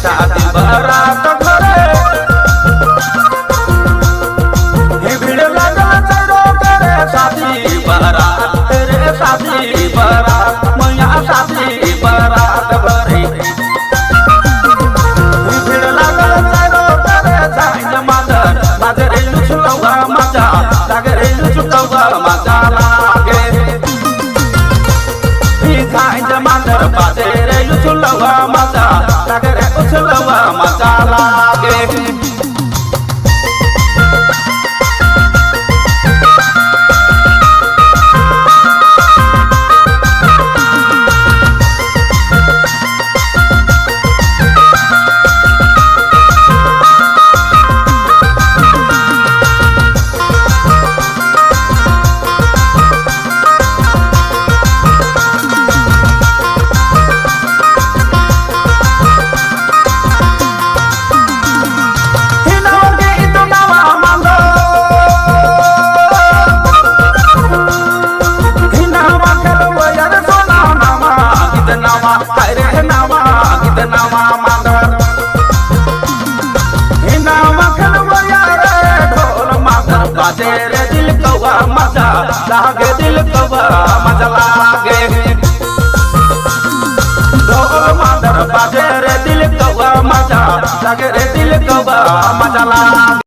शादी बारात घरे ही भीड़ लगल चारो करे शादी बारात रे शादी बारात मैया शादी बारात घरे ही भीड़ लगल चारो करे जाइन मादर मादरे लुचलवा मजा लागे रे लुचलवा मजा लागे ही जाइन मादर बाजेरे लुचलवा मजा लागे रे लुचलवा मजा लागे बाजेरे दिल कवा मजा लागे दिल कवा मजा लागे ढोल मादर बाजेरे दिल कवा मजा लागे रे दिल कवा मजा लागे।